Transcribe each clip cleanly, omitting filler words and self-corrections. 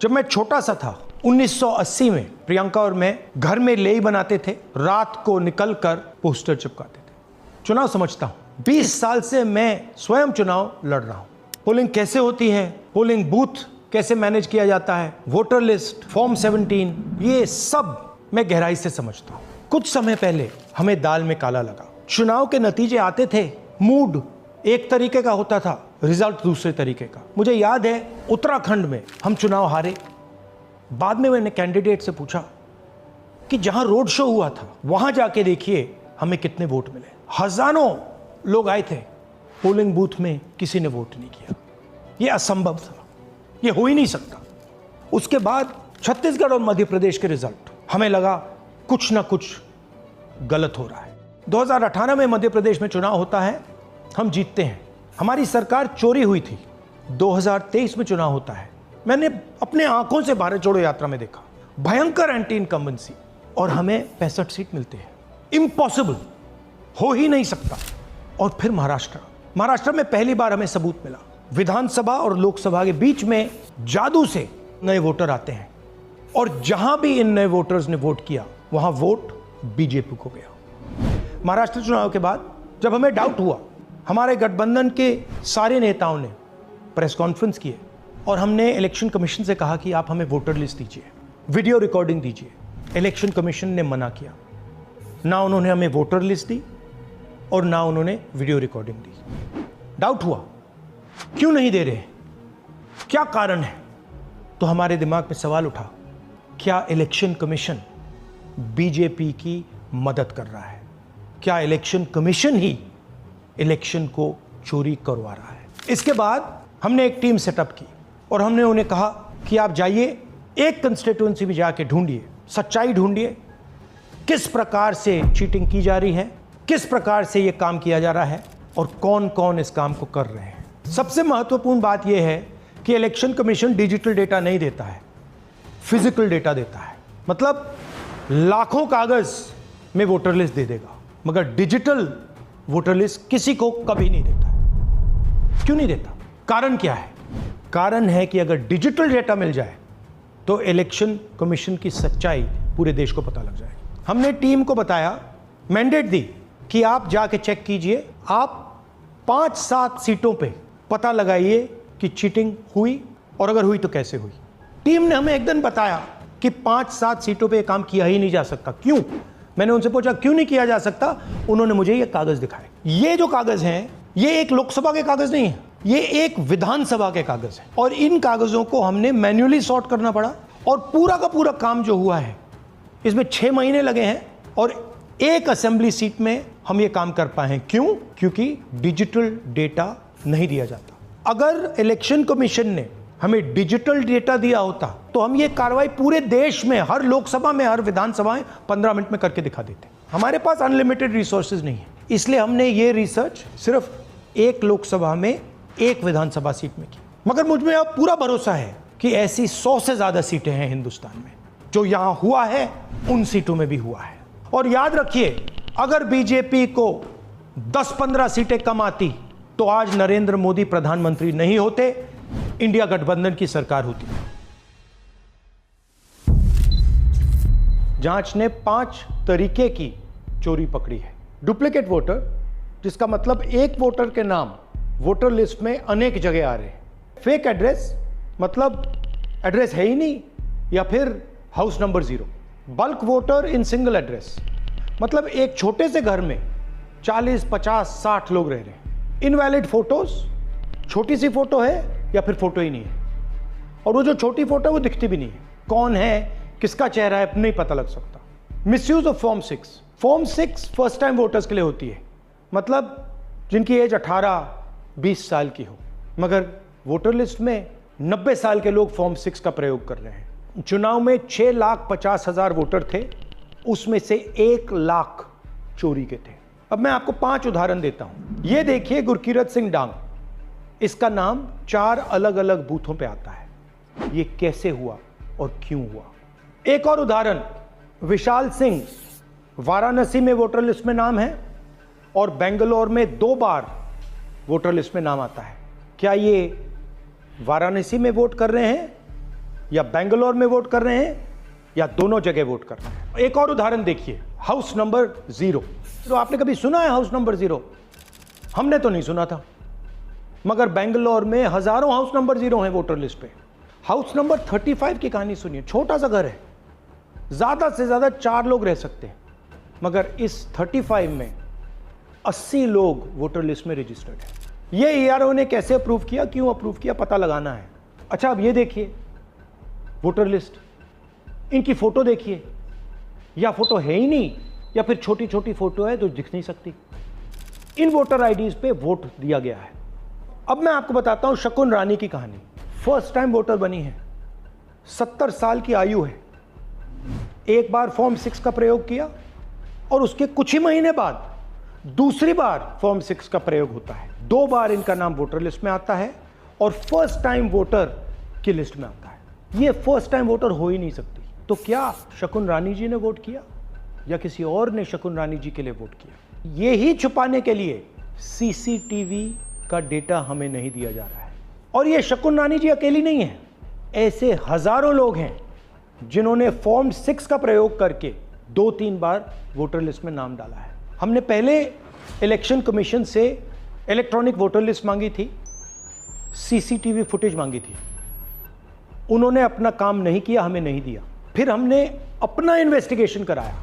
जब मैं छोटा सा था 1980 में प्रियंका और मैं घर में लेई बनाते थे, रात को निकलकर पोस्टर चिपकाते थे। चुनाव समझता हूं, 20 साल से मैं स्वयं चुनाव लड़ रहा हूं। पोलिंग कैसे होती है, पोलिंग बूथ कैसे मैनेज किया जाता है, वोटर लिस्ट, फॉर्म 17, ये सब मैं गहराई से समझता हूं। कुछ समय पहले हमें दाल में काला लगा। चुनाव के नतीजे आते थे, मूड एक तरीके का होता था, रिजल्ट दूसरे तरीके का। मुझे याद है उत्तराखंड में हम चुनाव हारे। बाद में मैंने कैंडिडेट से पूछा कि जहां रोड शो हुआ था वहां जाके देखिए हमें कितने वोट मिले। हजारों लोग आए थे, पोलिंग बूथ में किसी ने वोट नहीं किया। यह असंभव था, यह हो ही नहीं सकता। उसके बाद छत्तीसगढ़ और मध्य प्रदेश के रिजल्ट, हमें लगा कुछ ना कुछ गलत हो रहा है। 2018 में मध्य प्रदेश में चुनाव होता है, हम जीतते हैं, हमारी सरकार चोरी हुई थी। 2023 में चुनाव होता है, मैंने अपने आंखों से भारत जोड़ो यात्रा में देखा, भयंकर एंटी इनकम्बेंसी, और हमें 65 सीट मिलते हैं। इम्पॉसिबल, हो ही नहीं सकता। और फिर महाराष्ट्र में पहली बार हमें सबूत मिला, विधानसभा और लोकसभा के बीच में जादू से नए वोटर आते हैं, और जहां भी इन नए वोटर्स ने वोट किया वहां वोट बीजेपी को गया। महाराष्ट्र चुनाव के बाद जब हमें डाउट हुआ, हमारे गठबंधन के सारे नेताओं ने प्रेस कॉन्फ्रेंस किए और हमने इलेक्शन कमीशन से कहा कि आप हमें वोटर लिस्ट दीजिए, वीडियो रिकॉर्डिंग दीजिए। इलेक्शन कमीशन ने मना किया, ना उन्होंने हमें वोटर लिस्ट दी और ना उन्होंने वीडियो रिकॉर्डिंग दी। डाउट हुआ, क्यों नहीं दे रहे, क्या कारण है? तो हमारे दिमाग में सवाल उठा, क्या इलेक्शन कमीशन बीजेपी की मदद कर रहा है? क्या इलेक्शन कमीशन ही इलेक्शन को चोरी करवा रहा है? इसके बाद हमने एक टीम सेटअप की और हमने उन्हें कहा कि आप जाइए, एक कंस्टिट्यूएंसी भी जाके ढूंढिए, सच्चाई ढूंढिए, किस प्रकार से चीटिंग की जा रही है, किस प्रकार से यह काम किया जा रहा है और कौन कौन इस काम को कर रहे हैं। सबसे महत्वपूर्ण बात यह है कि इलेक्शन कमीशन डिजिटल डेटा नहीं देता है, फिजिकल डेटा देता है। मतलब लाखों कागज में वोटर लिस्ट दे देगा, मगर डिजिटल वोटर लिस्ट किसी को कभी नहीं देता है। क्यों नहीं देता? कारण क्या है? कारण है कि अगर डिजिटल डेटा मिल जाए तो इलेक्शन कमीशन की सच्चाई पूरे देश को पता लग जाएगी। हमने टीम को बताया, मैंडेट दी कि आप जाके चेक कीजिए, आप 5-7 सीटों पे पता लगाइए कि चीटिंग हुई, और अगर हुई तो कैसे हुई। टीम ने हमें एक दिन बताया कि 5-7 सीटों पे काम किया ही नहीं जा सकता। क्यों? मैंने उनसे पूछा क्यों नहीं किया जा सकता। उन्होंने मुझे ये कागज दिखाए। ये जो कागज हैं, ये एक लोकसभा के कागज नहीं है, ये एक विधानसभा के कागज है, और इन कागजों को हमने मैन्युअली सॉर्ट करना पड़ा। और पूरा का पूरा काम जो हुआ है, इसमें 6 महीने लगे हैं, और एक असेंबली सीट में हम ये काम कर पाए हैं। क्यों? क्योंकि डिजिटल डेटा नहीं दिया जाता। अगर इलेक्शन कमीशन ने हमें डिजिटल डेटा दिया होता तो हम ये कार्रवाई पूरे देश में, हर लोकसभा में, हर विधानसभा में 15 मिनट में करके दिखा देते। हमारे पास अनलिमिटेड रिसोर्सेज नहीं है, इसलिए हमने ये रिसर्च सिर्फ एक लोकसभा में, एक विधानसभा सीट में की। मगर मुझ में अब पूरा भरोसा है कि ऐसी 100 से ज्यादा सीटें हैं हिंदुस्तान में। जो यहां हुआ है उन सीटों में भी हुआ है। और याद रखिए, अगर बीजेपी को 10-15 सीटें कम आती तो आज नरेंद्र मोदी प्रधानमंत्री नहीं होते, इंडिया गठबंधन की सरकार होती। जांच ने 5 तरीके की चोरी पकड़ी है। डुप्लीकेट वोटर, जिसका मतलब एक वोटर के नाम वोटर लिस्ट में अनेक जगह आ रहे हैं। फेक एड्रेस, मतलब एड्रेस है ही नहीं या फिर house number 0। Bulk voter in single address, मतलब एक छोटे से घर में 40, 50, 60 लोग रह रहे हैं। इनवैलिड फोटोज, छोटी सी फोटो है या फिर फोटो ही नहीं है, और वो जो छोटी फोटो है वो दिखती भी नहीं है। कौन है, किसका चेहरा है, नहीं पता लग सकता। Misuse of form 6। Form 6 first time voters के लिए होती है, मतलब जिनकी एज 18-20 साल की हो, मगर वोटर लिस्ट में 90 साल के लोग फॉर्म 6 का प्रयोग कर रहे हैं। चुनाव में 6,50,000 वोटर थे, उसमें से 1 लाख चोरी के थे। अब मैं आपको 5 उदाहरण देता हूं। ये देखिए, गुरकीरत सिंह डांग, इसका नाम 4 अलग अलग बूथों पे आता है। ये कैसे हुआ और क्यों हुआ? एक और उदाहरण, विशाल सिंह, वाराणसी में वोटर लिस्ट में नाम है और बेंगलोर में 2 बार वोटर लिस्ट में नाम आता है। क्या ये वाराणसी में वोट कर रहे हैं या बेंगलोर में वोट कर रहे हैं या दोनों जगह वोट कर रहे हैं। एक और उदाहरण देखिए, हाउस नंबर 0। तो आपने कभी सुना है हाउस नंबर 0? हमने तो नहीं सुना था, मगर बेंगलोर में हजारों हाउस नंबर 0 हैं वोटर लिस्ट पे। हाउस नंबर 35 की कहानी सुनिए। छोटा सा घर है, ज्यादा से ज्यादा 4 लोग रह सकते हैं, मगर इस 35 में 80 लोग वोटर लिस्ट में रजिस्टर्ड है। ये ईआरओ ने कैसे अप्रूव किया, क्यों अप्रूव किया, पता लगाना है। अच्छा, अब ये देखिए वोटर लिस्ट, इनकी फोटो देखिए, या फोटो है ही नहीं या फिर छोटी छोटी फोटो है जो दिख नहीं सकती। इन वोटर आईडीज पे वोट दिया गया है। अब मैं आपको बताता हूं शकुन रानी की कहानी। फर्स्ट टाइम वोटर बनी है, 70 साल की आयु है। एक बार फॉर्म 6 का प्रयोग किया और उसके कुछ ही महीने बाद दूसरी बार फॉर्म 6 का प्रयोग होता है। 2 बार इनका नाम वोटर लिस्ट में आता है और फर्स्ट टाइम वोटर की लिस्ट में आता है। ये फर्स्ट टाइम वोटर हो ही नहीं सकती। तो क्या शकुन रानी जी ने वोट किया या किसी और ने शकुन रानी जी के लिए वोट किया? ये ही छुपाने के लिए सीसीटीवी का डेटा हमें नहीं दिया जा रहा है। और ये शकुन रानी जी अकेली नहीं है, ऐसे हजारों लोग हैं जिन्होंने फॉर्म 6 का प्रयोग करके 2-3 बार वोटर लिस्ट में नाम डाला है। हमने पहले इलेक्शन कमीशन से इलेक्ट्रॉनिक वोटर लिस्ट मांगी थी, सीसीटीवी फुटेज मांगी थी। उन्होंने अपना काम नहीं किया, हमें नहीं दिया। फिर हमने अपना इन्वेस्टिगेशन कराया,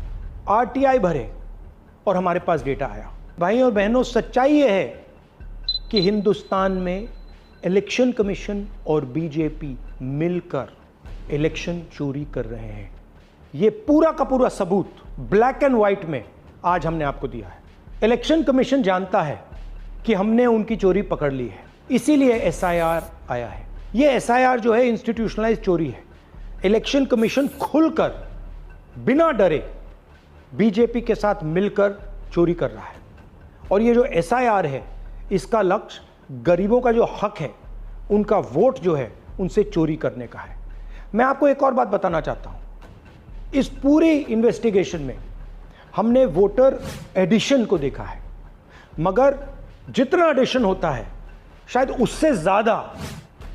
आरटीआई भरे और हमारे पास डेटा आया। भाई और बहनों, सच्चाई यह है कि हिंदुस्तान में इलेक्शन कमीशन और बीजेपी मिलकर इलेक्शन चोरी कर रहे हैं। यह पूरा का पूरा सबूत ब्लैक एंड व्हाइट में आज हमने आपको दिया है। इलेक्शन कमीशन जानता है कि हमने उनकी चोरी पकड़ ली है, इसीलिए एसआईआर आया है। यह एसआईआर जो है इंस्टीट्यूशनलाइज चोरी है। इलेक्शन कमीशन खुलकर बिना डरे बीजेपी के साथ मिलकर चोरी कर रहा है। और ये जो एसआईआर है, इसका लक्ष्य गरीबों का जो हक है, उनका वोट जो है, उनसे चोरी करने का है। मैं आपको एक और बात बताना चाहता हूं। इस पूरी इन्वेस्टिगेशन में हमने वोटर एडिशन को देखा है, मगर जितना एडिशन होता है शायद उससे ज्यादा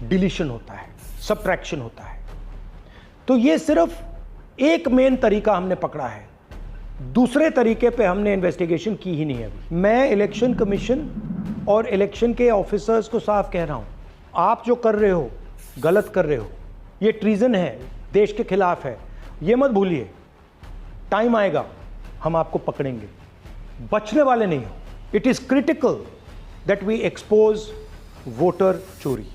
डिलीशन होता है, सबट्रैक्शन होता है। तो ये सिर्फ एक मेन तरीका हमने पकड़ा है, दूसरे तरीके पे हमने इन्वेस्टिगेशन की ही नहीं है अभी। मैं इलेक्शन कमीशन और इलेक्शन के ऑफिसर्स को साफ कह रहा हूं, आप जो कर रहे हो गलत कर रहे हो, ये ट्रीजन है, देश के खिलाफ है। ये मत भूलिए, टाइम आएगा हम आपको पकड़ेंगे, बचने वाले नहीं हो। It is critical that we expose voter चोरी।